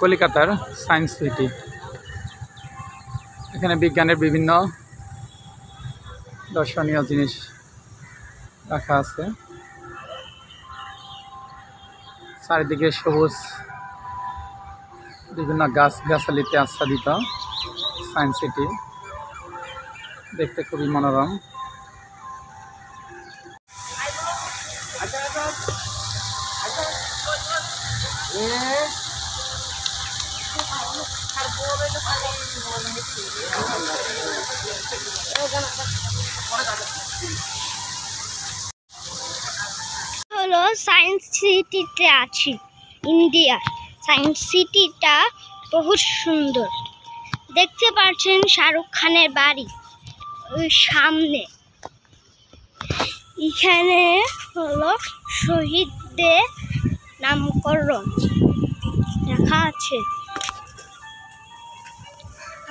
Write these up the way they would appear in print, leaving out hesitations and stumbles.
কলকাতার science city. এখানে বিজ্ঞানের বিভিন্ন দর্শনীয় জিনিস রাখা আছে। চারিদিকে সবুজ বিভিন্ন গাছগাছালিতে আচ্ছাদিত সায়েন্স সিটি, দেখতে খুবই মনোরম। হলো সায়েন্স সিটিতে আছি, ইন্ডিয়া। সায়েন্স সিটিটা বহুত সুন্দর। দেখতে পাচ্ছেন শাহরুখ খানের বাড়ি ওই সামনে। এখানে হলো শহীদদের নামকরণ লেখা আছে।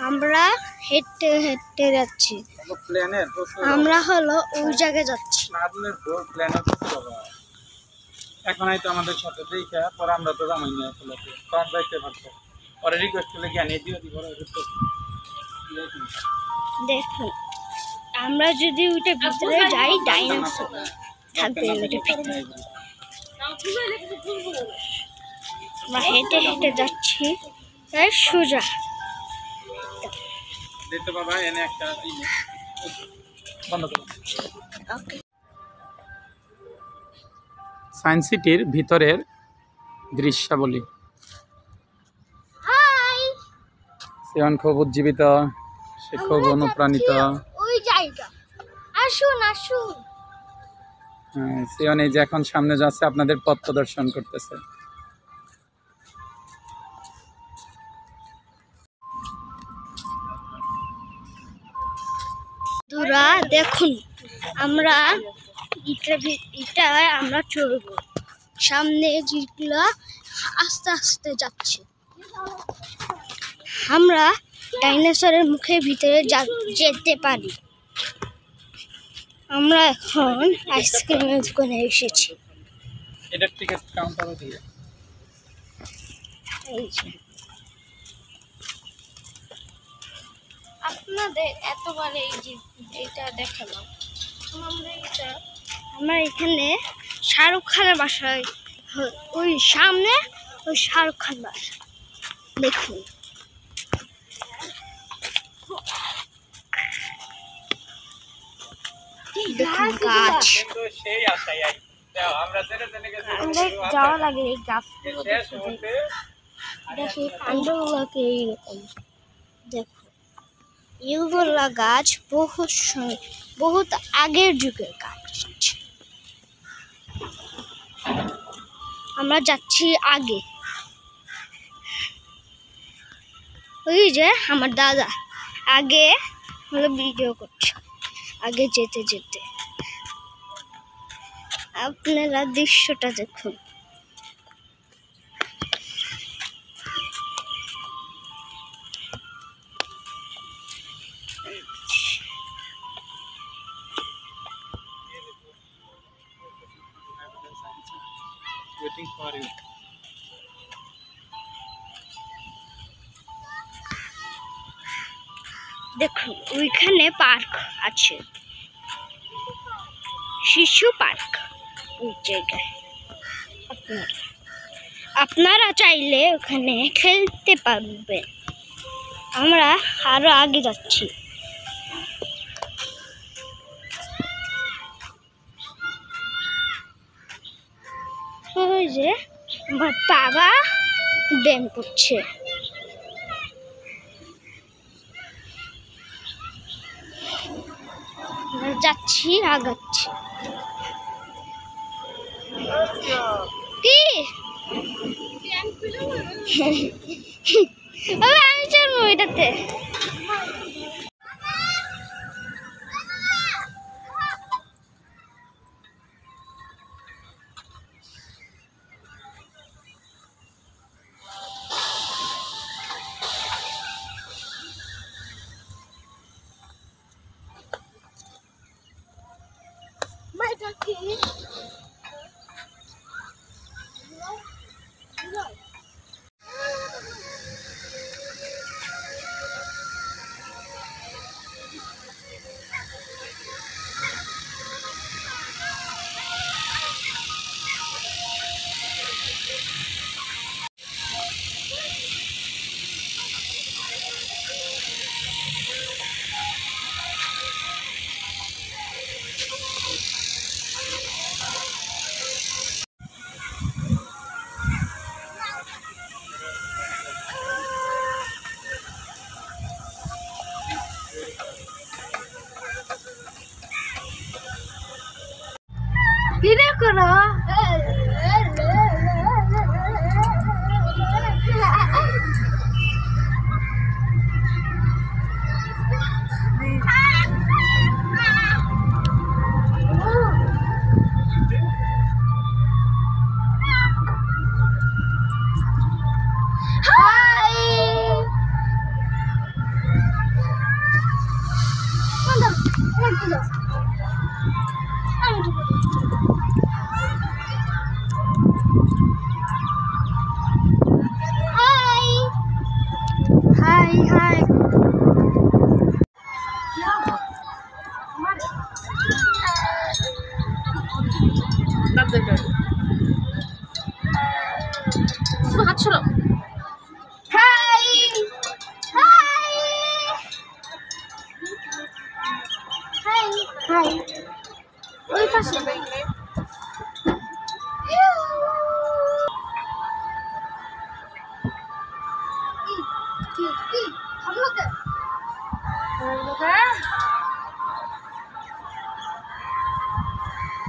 আমরা হেঁটে হেঁটে যাচ্ছি। আমরা হলো ওই জায়গায় যাচ্ছি। এখন হয়তো আমাদের সাথে দেখা পরে আমরা তো জানাই না কম যাইতে পারতো। পরে রিকোয়েস্ট করলে জ্ঞানী দিও দিব। দেখুন, আমরা যদি ওইটা ভিতরে যাই ডাইনোসর থাকবে ওইটা ভিতরে। আমরা হেঁটে হেঁটে যাচ্ছি তাই সোজা। দেখতে বাবা এনে একটা বন্ধ করো। সায়েন্স সিটির ভিতরের দৃশ্যাবলী। সিয়ন খুব উজ্জীবিত, সে খুব অনুপ্রাণিত। ওই জায়গা আসুন আসুন। সিয়ন এই যে এখন সামনে যাচ্ছে, আপনাদের পথ প্রদর্শন করতেছে। বন্ধুরা দেখুন, আমরা এটা আমরা চলবো। সামনে যেগুলো আস্তে আস্তে যাচ্ছে। আমরা ডাইনোসরের মুখের ভিতরে যেতে পারি। আমরা এখন আইসক্রিমের দোকানে এসেছি। এটা টিকিট কাউন্টারে দিয়ে এই যে আপনাদের এতবার এই যে এটা দেখালাম। আমরা এখানে শাহরুখ খানের বাসায়, ওই সামনে ওই শাহরুখ খান বাসা। দেখুন দেখুন গাছ। আমাদের যাওয়া লাগে এই গাছগুলো দেখি কাণ্ডগুলোকে এইরকম। দেখুন এগুলা গাছ বহুত আগের যুগের গাছ। আমরা যাচ্ছি আগে। ওই যে আমার দাদা আগে হলো ভিডিও করছে, আগে যেতে যেতে। আপনারা দৃশ্যটা দেখুন। waiting for you. দেখুন ওইখানে পার্ক আছে, শিশু পার্ক। ওই জায়গায় আপনারা চাইলে ওখানে খেলতে পারবেন। আমরা আরো আগে যাচ্ছি। ওই যে আমার বাবা ব্যায়াম করছে। যাচ্ছি আগাচ্ছি। কি আমি চলবো এটাতে। শুধু হাত ছড়ো। হাই হাই হাই হাই ওই পাশে কি ভাবলোকে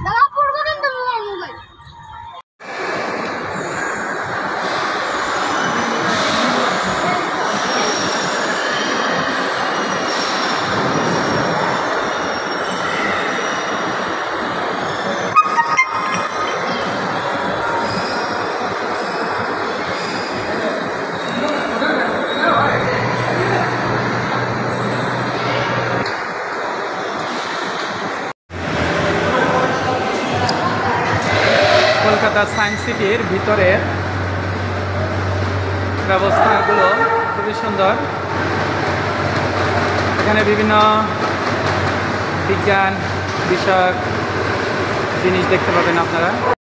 দাদা পড়বো কিন্তু মোবাইল কলকাতা সায়েন্স সিটির ভিতরে ব্যবস্থাগুলো খুবই সুন্দর। এখানে বিভিন্ন বিজ্ঞান বিষয়ক জিনিস দেখতে পাবেন আপনারা।